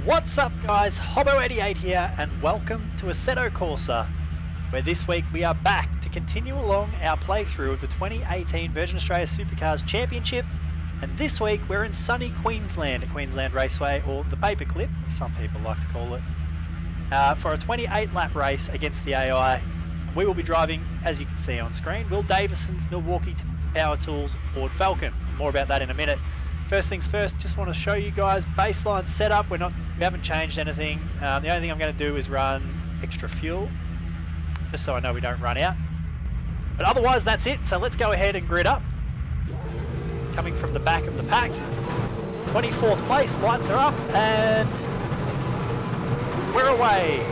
What's up guys, Hobbo88 here and welcome to Assetto Corsa, where this week we are back to continue along our playthrough of the 2018 Virgin Australia Supercar Championship, and this week we're in sunny Queensland at Queensland Raceway, or the Paperclip, as some people like to call it, for a 28 lap race against the AI. We will be driving, as you can see on screen, Will Davison's Milwaukee Power Tools Ford Falcon. More about that in a minute. First things first, just want to show you guys baseline setup. We haven't changed anything. The only thing I'm going to do is run extra fuel, just so I know we don't run out. But otherwise, that's it. So let's go ahead and grid up. Coming from the back of the pack, 24th place, lights are up, and we're away.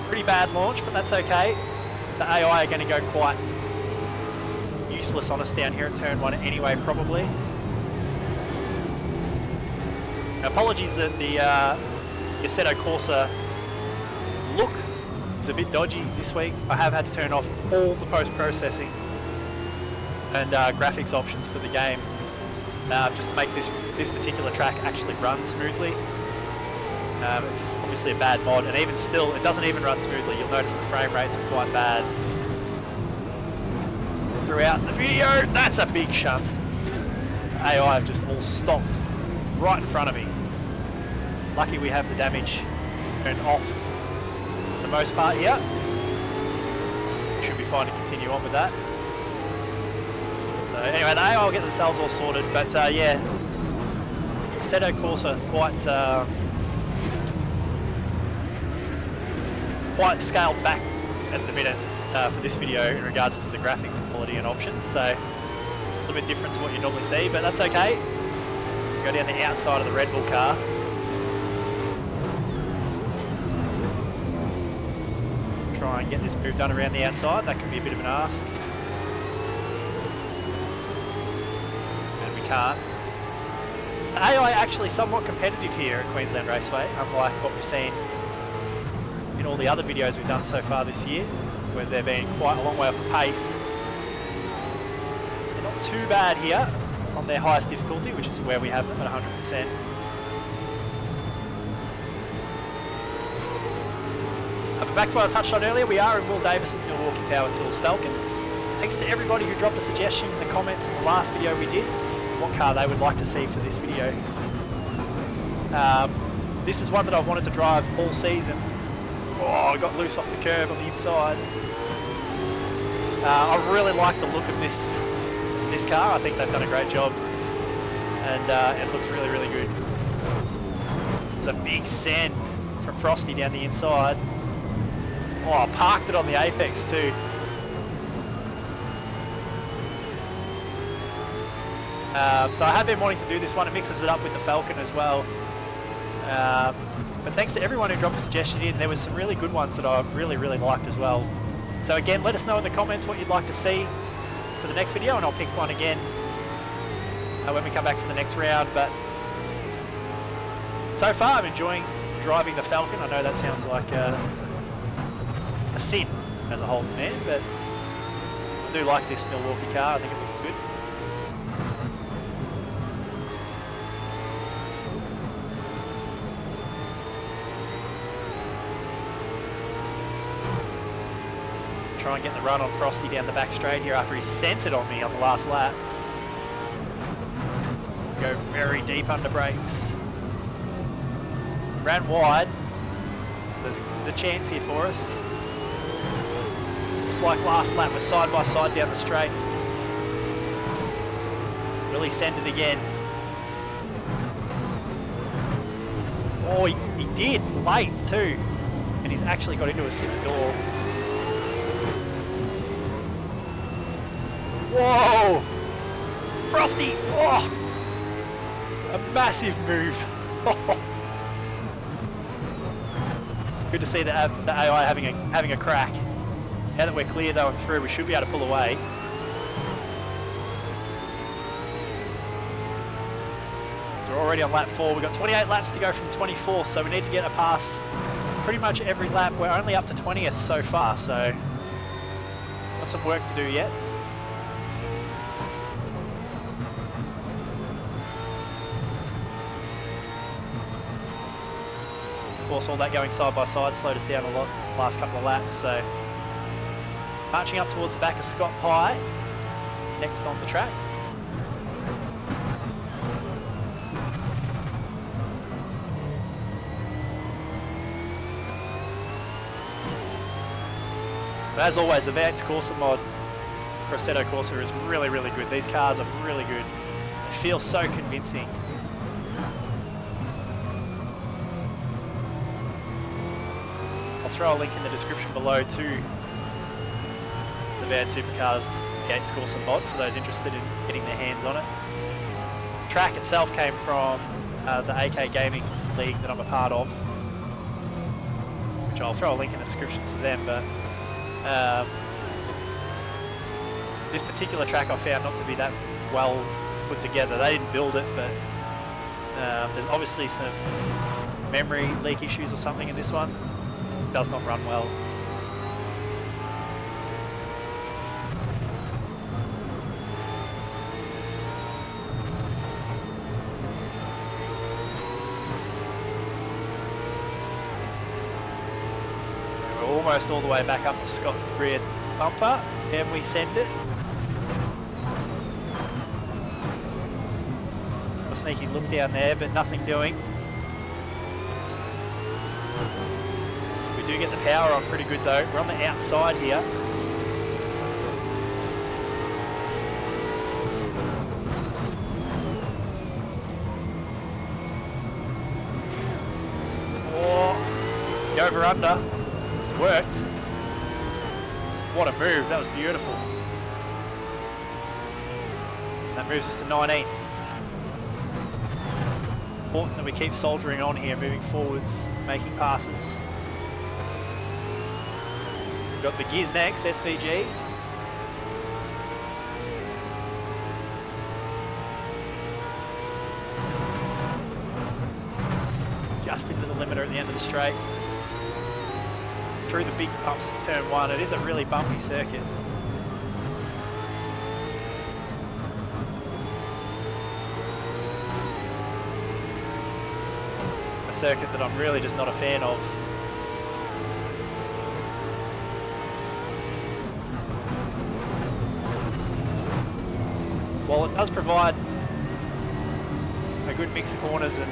Pretty bad launch, but that's okay. The AI are going to go quite useless on us down here at turn 1 anyway, probably. Apologies that the Assetto Corsa look is a bit dodgy this week. I have had to turn off all the post-processing and graphics options for the game just to make this particular track actually run smoothly. It's obviously a bad mod, and even still, it doesn't even run smoothly. You'll notice the frame rates are quite bad throughout the video. That's a big shunt. AI have just all stopped right in front of me. Lucky we have the damage turned off for the most part here. Should be fine to continue on with that. So anyway, the AI will get themselves all sorted, but yeah, Assetto Corsa quite scaled back at the minute for this video in regards to the graphics quality and options, so a little bit different to what you normally see, but that's okay. Go down the outside of the Red Bull car. Try and get this move done around the outside. That can be a bit of an ask, and we can't. AI actually somewhat competitive here at Queensland Raceway, unlike what we've seen in all the other videos we've done so far this year, where they've been quite a long way off the pace. They're not too bad here on their highest difficulty, which is where we have them at 100%. But back to what I touched on earlier, we are in Will Davison's Milwaukee Power Tools Falcon. Thanks to everybody who dropped a suggestion in the comments in the last video we did, what car they would like to see for this video. This is one that I've wanted to drive all season. Oh, I got loose off the curb on the inside. I really like the look of this car. I think they've done a great job, and it looks really, really good. There's a big send from Frosty down the inside. Oh, I parked it on the apex too. So I have been wanting to do this one. It mixes it up with the Falcon as well. But thanks to everyone who dropped a suggestion in. There was some really good ones that I really, really liked as well. So again, let us know in the comments what you'd like to see for the next video, and I'll pick one again when we come back for the next round. But so far I'm enjoying driving the Falcon. I know that sounds like a sin as a Holden man, but I do like this Milwaukee car. I think it looks good. Try and get the run on Frosty down the back straight here after he sent it on me on the last lap. Go very deep under brakes. Ran wide. So there's a chance here for us. Just like last lap, we're side by side down the straight. Really send it again. Oh, he did late too. And he's actually got into us at the door. Whoa! Frosty! Oh! A massive move. Good to see the AI having a crack. Now that we're clear though and through, we should be able to pull away. So we're already on lap 4. We've got 28 laps to go from 24th, so we need to get a pass pretty much every lap. We're only up to 20th so far, so got some work to do yet. course, all that going side by side slowed us down a lot last couple of laps. So marching up towards the back of Scott Pye, next on the track. But as always, the Advanced Corsa mod for Assetto Corsa is really, really good. These cars are really good. They feel so convincing. I'll throw a link in the description below to the Advanced Supercars Advanced Corsa mod for those interested in getting their hands on it. The track itself came from the AK Gaming League that I'm a part of, which I'll throw a link in the description to them. But this particular track I found not to be that well put together. They didn't build it, but there's obviously some memory leak issues or something in this one. It does not run well. Almost all the way back up to Scott's rear bumper, and we send it. A sneaky look down there, but nothing doing. We do get the power on pretty good though. We're on the outside here. Oh, the over under. Worked. What a move, that was beautiful. That moves us to 19th. Important that we keep soldiering on here, moving forwards, making passes. We've got the Gears next, SVG. Just into the limiter at the end of the straight. Through the big bumps in turn one. It is a really bumpy circuit. A circuit that I'm really just not a fan of. While it does provide a good mix of corners and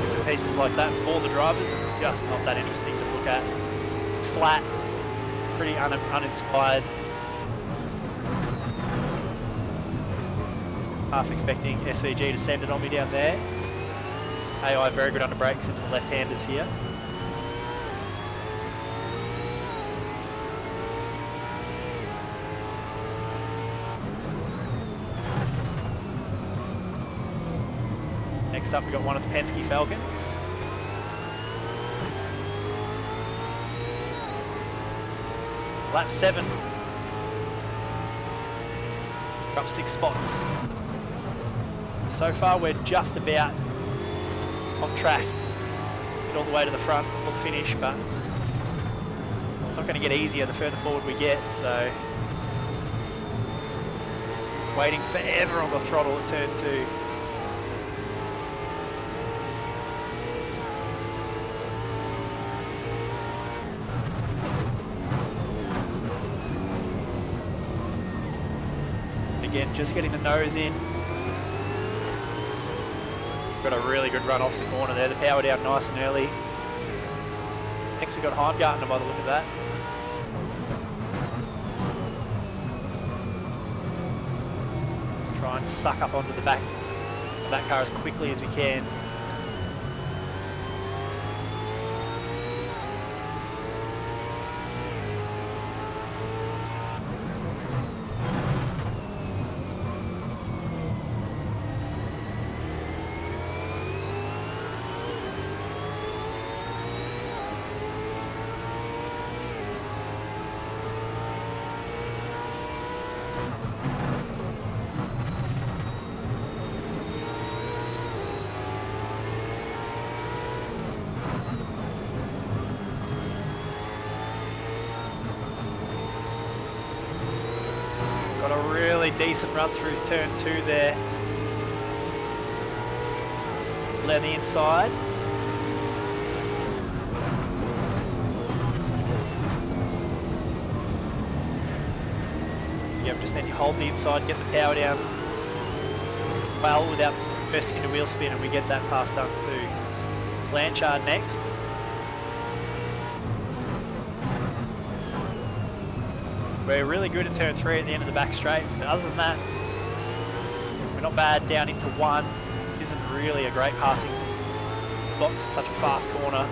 bits and pieces like that for the drivers, it's just not that interesting to look at. Flat, pretty uninspired. Half expecting SVG to send it on me down there. AI very good under brakes into the left-handers here. Next up, we've got one of the Penske Falcons. Lap 7. We're up 6 spots. So far, we're just about on track. Get all the way to the front or the finish, but it's not going to get easier the further forward we get, so waiting forever on the throttle at turn 2. Again, just getting the nose in. Got a really good run off the corner there. The power down nice and early. Next we've got Heimgartner by the look of that. Try and suck up onto the back of that car as quickly as we can. Decent run through turn 2 there. Let the inside. Yeah, we just need to hold the inside, get the power down well without bursting into wheel spin, and we get that pass done to Blanchard next. We're really good at turn 3 at the end of the back straight, but other than that, we're not bad down into 1. Isn't really a great passing spot because it's such a fast corner.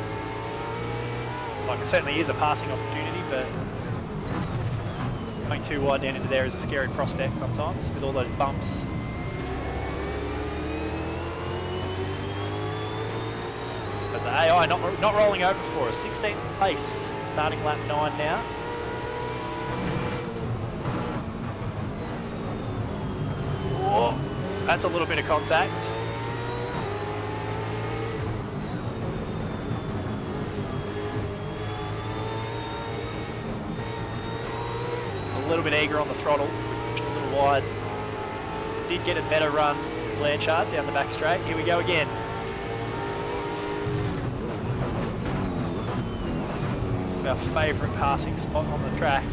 Like, it certainly is a passing opportunity, but going too wide down into there is a scary prospect sometimes with all those bumps. But the AI not rolling over for us. 16th place, starting lap 9 now. Oh, that's a little bit of contact. A little bit eager on the throttle, just a little wide. Did get a better run, Blanchard, down the back straight. Here we go again. Our favourite passing spot on the track.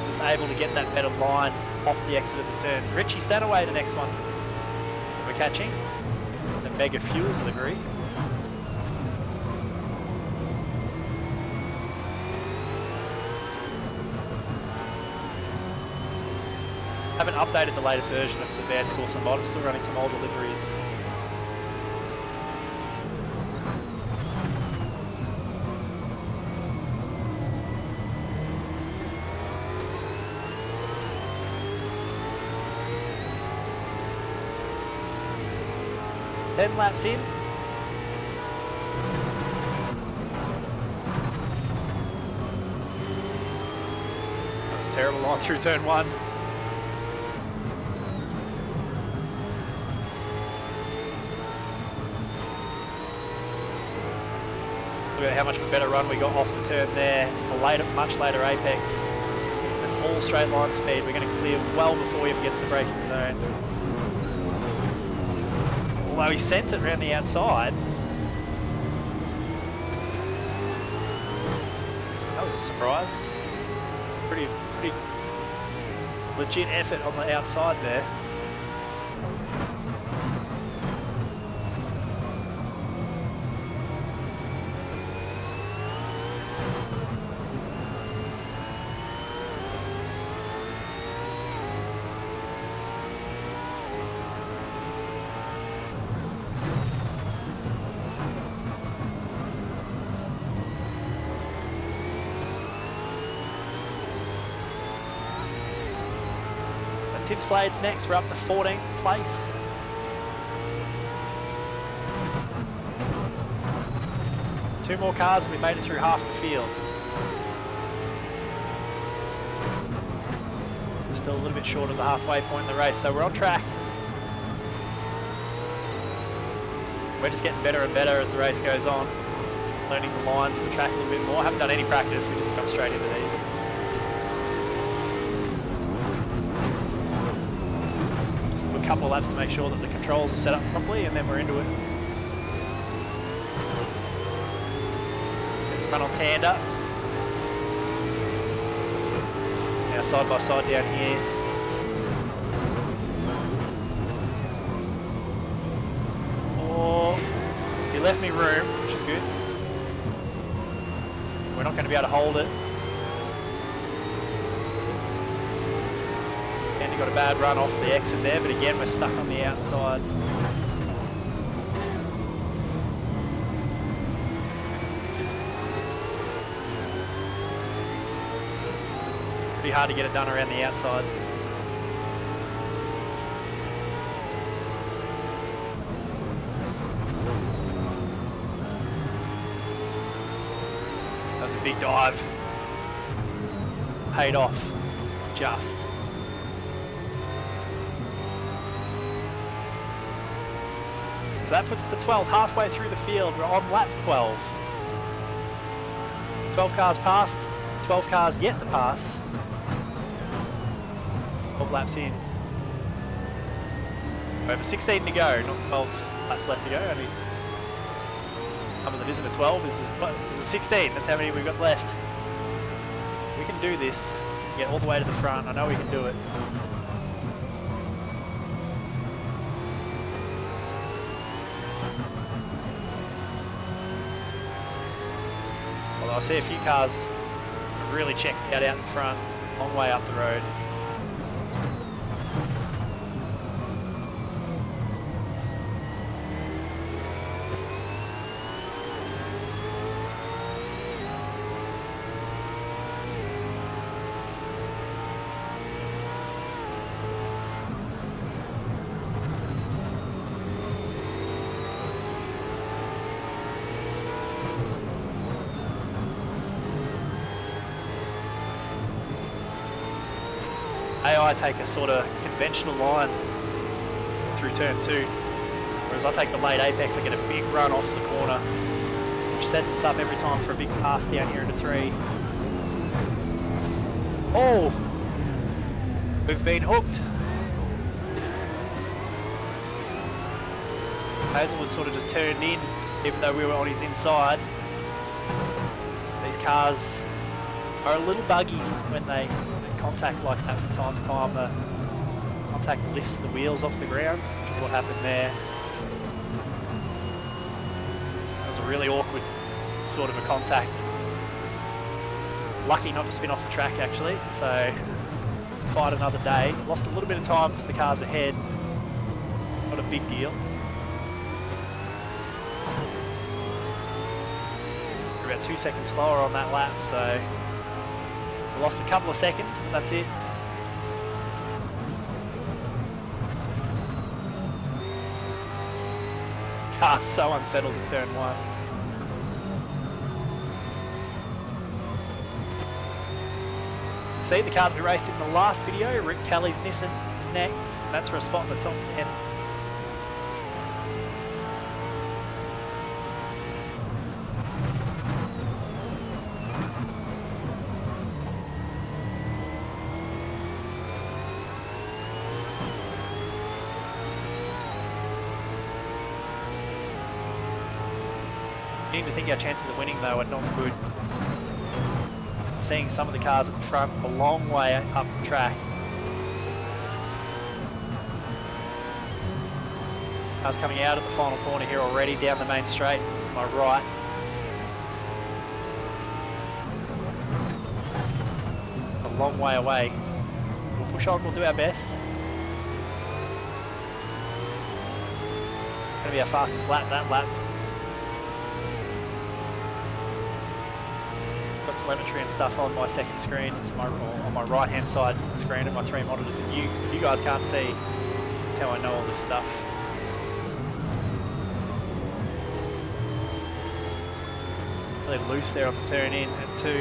Just able to get that better line off the exit of the turn. Richie Stanaway, the next one we're catching. The Mega Fuels livery. Haven't updated the latest version of the Advanced Corsa mod. I'm still running some older liveries. Ten laps in. That was a terrible line through turn 1. Look at how much of a better run we got off the turn there. A much later apex. That's all straight line speed. We're going to clear well before we even get to the braking zone. Although he sent it around the outside. That was a surprise. Pretty legit effort on the outside there. Tim Slade's next, we're up to 14th place. Two more cars and we've made it through half the field. We're still a little bit short of the halfway point in the race, so we're on track. We're just getting better and better as the race goes on. Learning the lines of the track a little bit more. Haven't done any practice, we just come straight into these. A couple of laps to make sure that the controls are set up properly, and then we're into it. Run on Tander. Now side by side down here. Oh, he left me room, which is good. We're not going to be able to hold it. Got a bad run off the exit there, but again we're stuck on the outside. Pretty hard to get it done around the outside. That was a big dive. Paid off. Just. So that puts us to 12, halfway through the field. We're on lap 12. 12 cars passed, 12 cars yet to pass. 12 laps in. Over 16 to go, not 12 laps left to go. Only number that isn't a 12 is a 16. That's how many we've got left. do this, get all the way to the front. I know we can do it. Although I see a few cars have really checked out in front, long way up the road. I take a sort of conventional line through turn 2, whereas I take the late apex. I get a big run off the corner, which sets us up every time for a big pass down here into 3. Oh! We've been hooked. Hazelwood sort of just turned in, even though we were on his inside. These cars are a little buggy when they contact like that from time to time. The contact lifts the wheels off the ground, which is what happened there. That was a really awkward sort of a contact. Lucky not to spin off the track actually, so to fight another day. Lost a little bit of time to the cars ahead. Not a big deal. We're about 2 seconds slower on that lap, so we lost a couple of seconds, but that's it. Car's so unsettled in turn 1. See, the car that we raced in the last video, Rick Kelly's Nissan, is next. That's for a spot in the top 10. To think our chances of winning though are not good. I'm seeing some of the cars at the front a long way up the track. Cars coming out of the final corner here already down the main straight to my right. It's a long way away. We'll push on, we'll do our best. It's going to be our fastest lap, that lap. Telemetry and stuff on my second screen to my, on my right hand side screen of my 3 monitors that you guys can't see. That's how I know all this stuff. Really loose there on the turn in and 2. A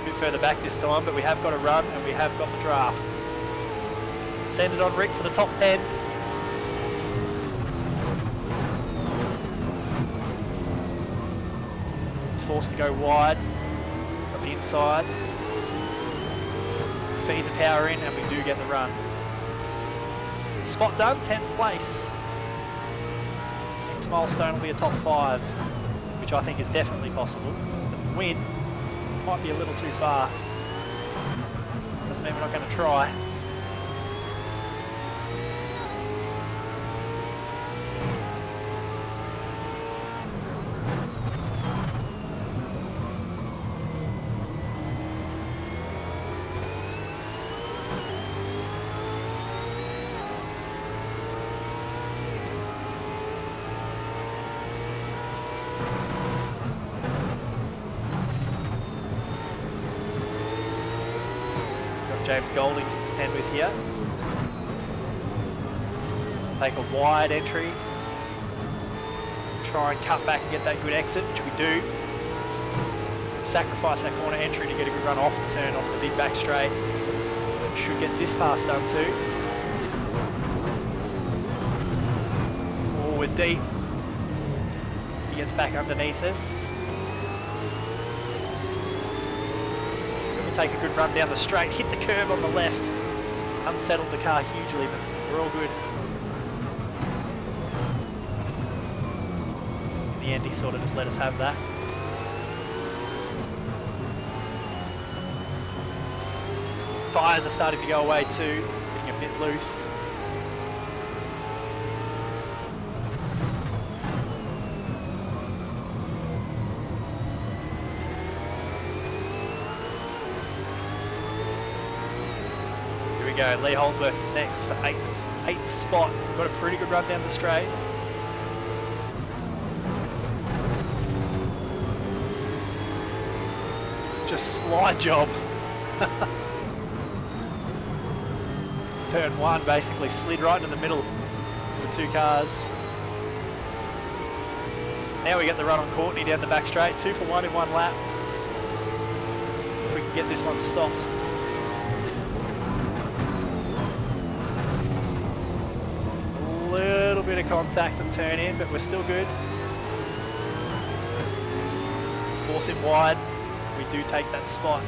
bit further back this time, but we have got a run and we have got the draft. Send it on Rick for the top 10. Forced to go wide on the inside, feed the power in, and we do get the run. Spot done, 10th place. Next milestone will be a top 5, which I think is definitely possible. The win might be a little too far. Doesn't mean we're not going to try. James Golding to contend with here. Take a wide entry. Try and cut back and get that good exit, which we do. Sacrifice our corner entry to get a good run off the turn, off the big back straight. Should get this pass done too. Oh, we're deep. He gets back underneath us. Take a good run down the straight, hit the curb on the left, unsettled the car hugely, but we're all good. In the end, he sort of just let us have that. Tyres are starting to go away too, getting a bit loose. Here we go, Lee Holdsworth is next for eighth spot. Got a pretty good run down the straight. Just slide job. Turn one basically slid right into the middle of the two cars. Now we get the run on Courtney down the back straight, 2 for 1 in one lap. If we can get this one stopped. A little bit of contact and turn in, but we're still good. Force him wide. We do take that spot.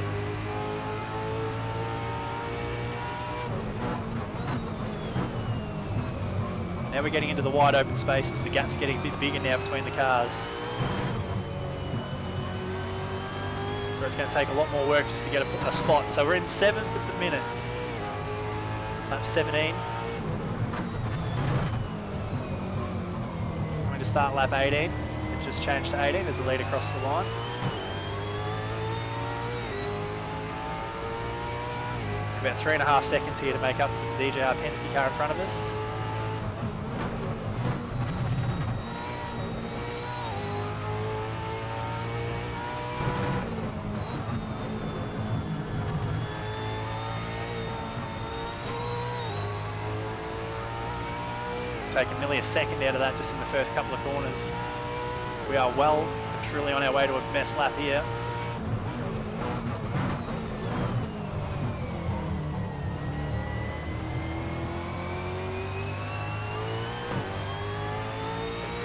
Now we're getting into the wide open spaces. The gap's getting a bit bigger now between the cars. So it's going to take a lot more work just to get a spot. So we're in 7th at the minute. Lap 17. We're going to start lap 18. It just changed to 18. There's a lead across the line. About 3.5 seconds here to make up to the DJR Penske car in front of us. Taking nearly a second out of that just in the first couple of corners. We are well and truly on our way to a best lap here.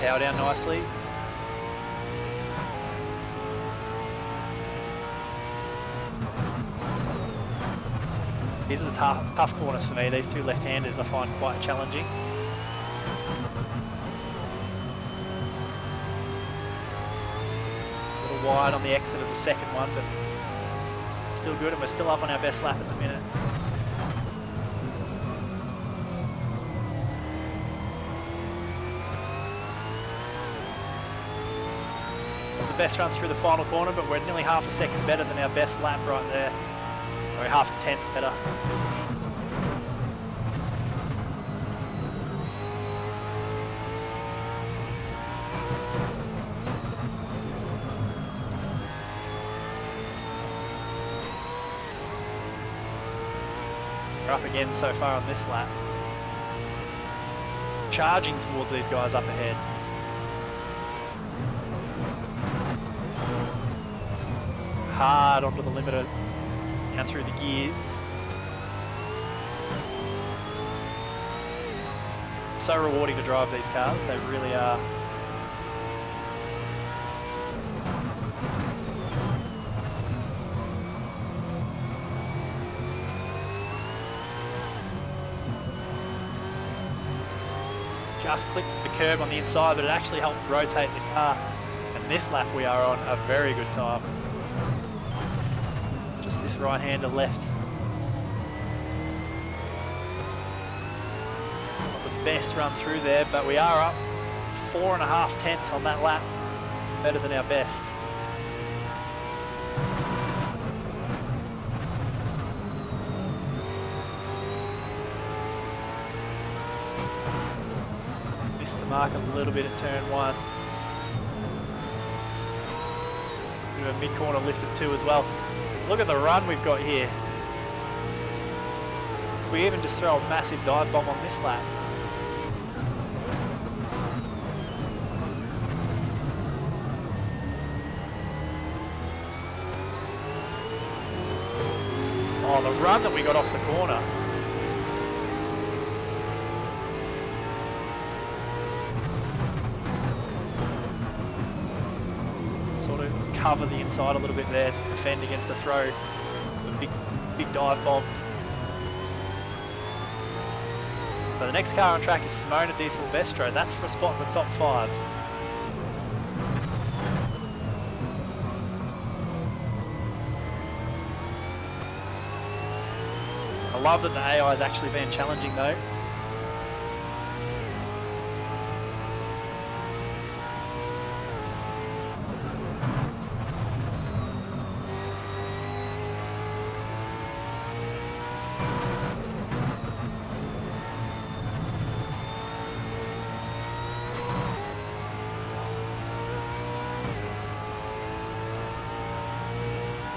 Power down nicely. These are the tough corners for me. These two left-handers I find quite challenging. A little wide on the exit of the second one, but still good, and we're still up on our best lap at the minute. Best run through the final corner, but we're nearly half a second better than our best lap right there. Or half a tenth better. We're up again so far on this lap. Charging towards these guys up ahead. Hard onto the limiter, down through the gears. So rewarding to drive these cars, they really are. Just clicked the curb on the inside, but it actually helped rotate the car. And this lap we are on a very good time. Just this right-hander left. Not the best run through there, but we are up 4.5 tenths on that lap. Better than our best. Missed the mark a little bit at turn 1. Bit of a mid-corner lift at 2 as well. Look at the run we've got here. We even just throw a massive dive bomb on this lap. Oh, the run that we got off the corner. Sort of cover the inside a little bit there, defend against the throw. A big dive bomb. So the next car on track is Simona Di Silvestro. That's for a spot in the top 5. love that the AI has actually been challenging though.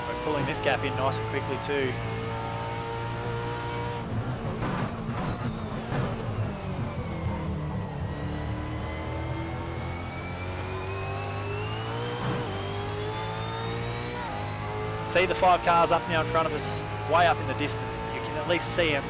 We're pulling this gap in nice and quickly too. See the 5 cars up now in front of us, way up in the distance, but you can at least see them.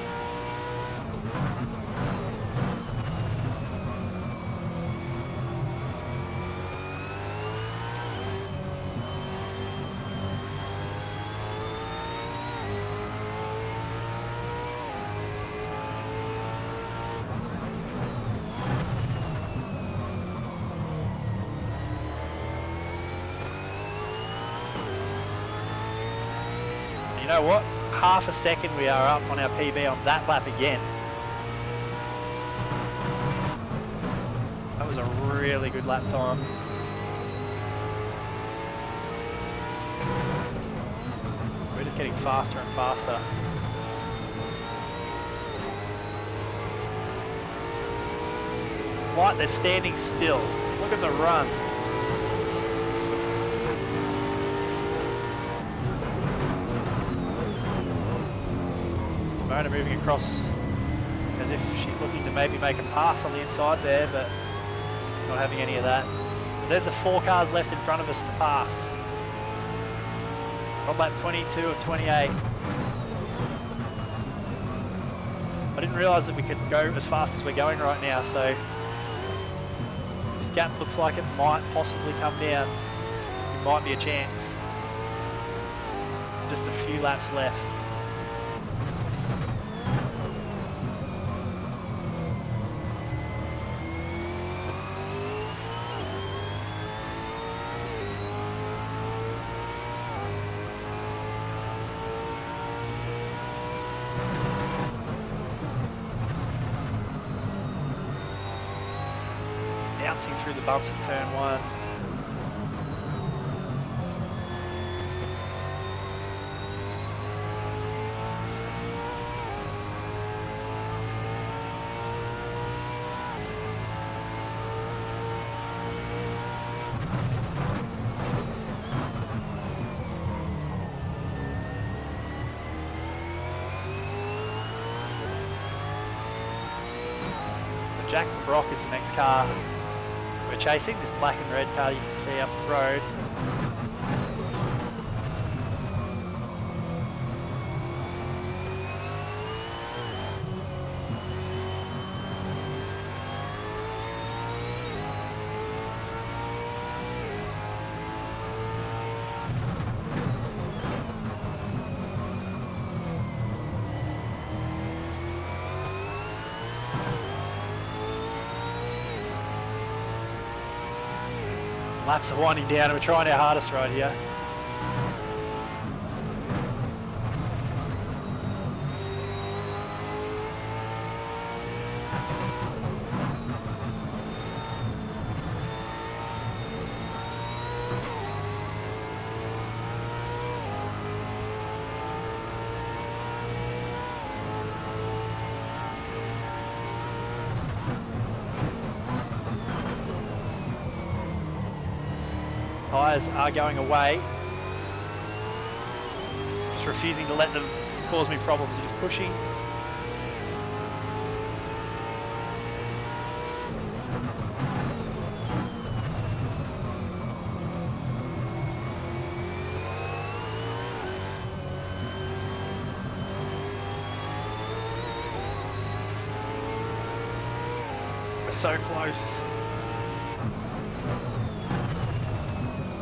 You know what? Half a second we are up on our PB on that lap again. That was a really good lap time. We're just getting faster and faster. Like they're standing still. Look at the run. Simona moving across as if she's looking to maybe make a pass on the inside there, but not having any of that. So there's the 4 cars left in front of us to pass. On lap 22 of 28. I didn't realise that we could go as fast as we're going right now, so this gap looks like it might possibly come down. It might be a chance. Just a few laps left. Bouncing through the bumps at turn 1. Jack Brock is the next car we're chasing, this black and red car you can see up the road. Laps are winding down and we're trying our hardest right here. Tyres are going away. Just refusing to let them cause me problems. Just pushing. We're so close.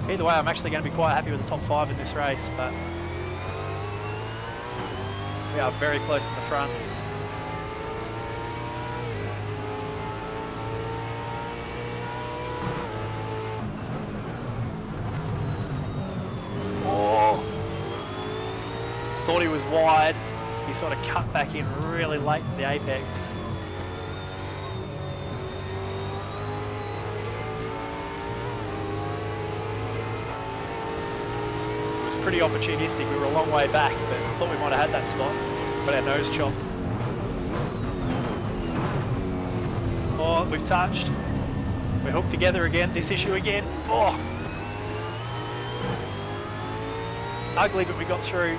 Either way, I'm actually going to be quite happy with the top 5 in this race, but we are very close to the front. Oh! Thought he was wide. he sort of cut back in really late to the apex. It was pretty opportunistic. We were a long way back, but I thought we might have had that spot. Got our nose chopped. Oh, we've touched. We're hooked together again. This issue again. Oh! It's ugly, but we got through.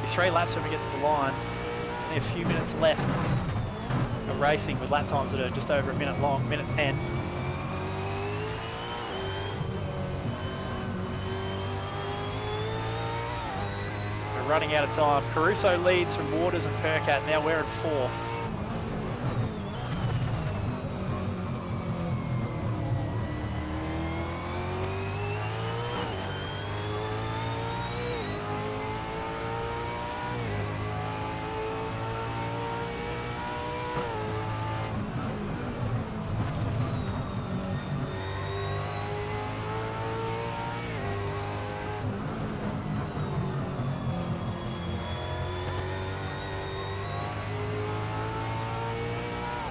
3 laps when we get to the line. Only a few minutes left of racing with lap times that are just over a minute long, minute 10. We're running out of time. Caruso leads from Waters and Percat. Now we're in 4th.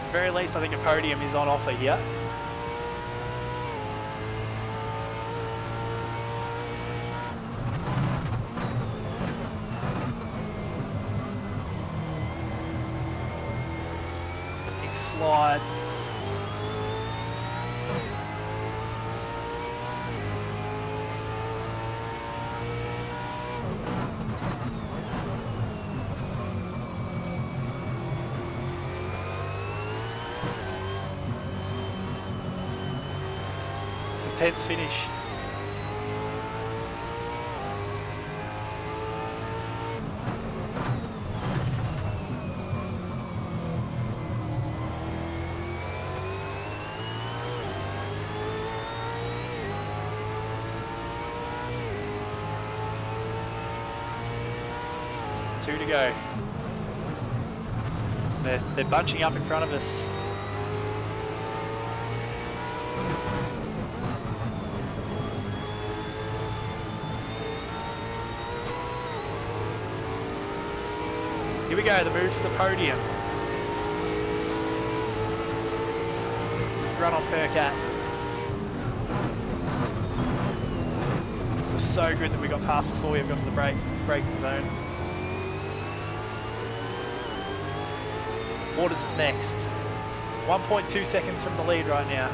At the very least, I think a podium is on offer here. Big slide. Intense finish. Two to go. They're bunching up in front of us. Here we go, the move for the podium. Run on Percat. It was so good that we got past before we got to the braking zone. Waters is next. 1.2 seconds from the lead right now.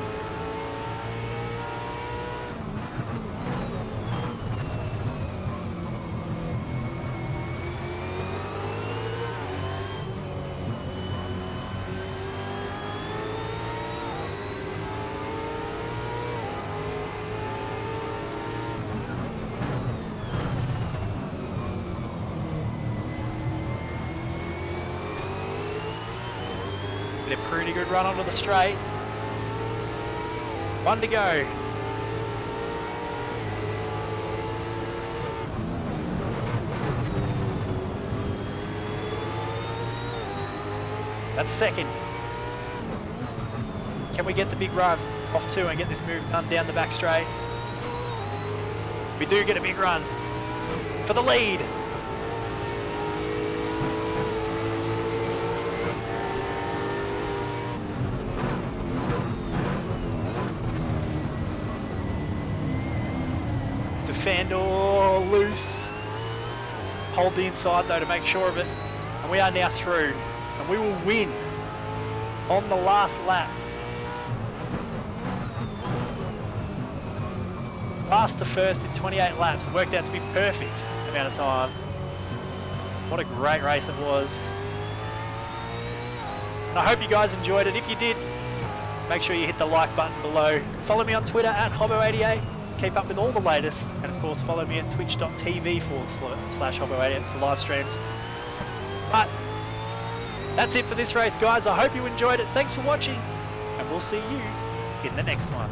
A pretty good run onto the straight. 1 to go. That's second. Can we get the big run off 2 and get this move done down the back straight? We do get a big run for the lead. Defend or loose. Hold the inside though to make sure of it. And we are now through. And we will win on the last lap. Last to first in 28 laps. It worked out to be perfect amount of time. What a great race it was. And I hope you guys enjoyed it. If you did, make sure you hit the like button below. Follow me on Twitter at Hobbo88. Keep up with all the latest, and of course follow me at twitch.tv/Hobbo88 for live streams. But that's it for this race, guys. I hope you enjoyed it. Thanks for watching, and we'll see you in the next one.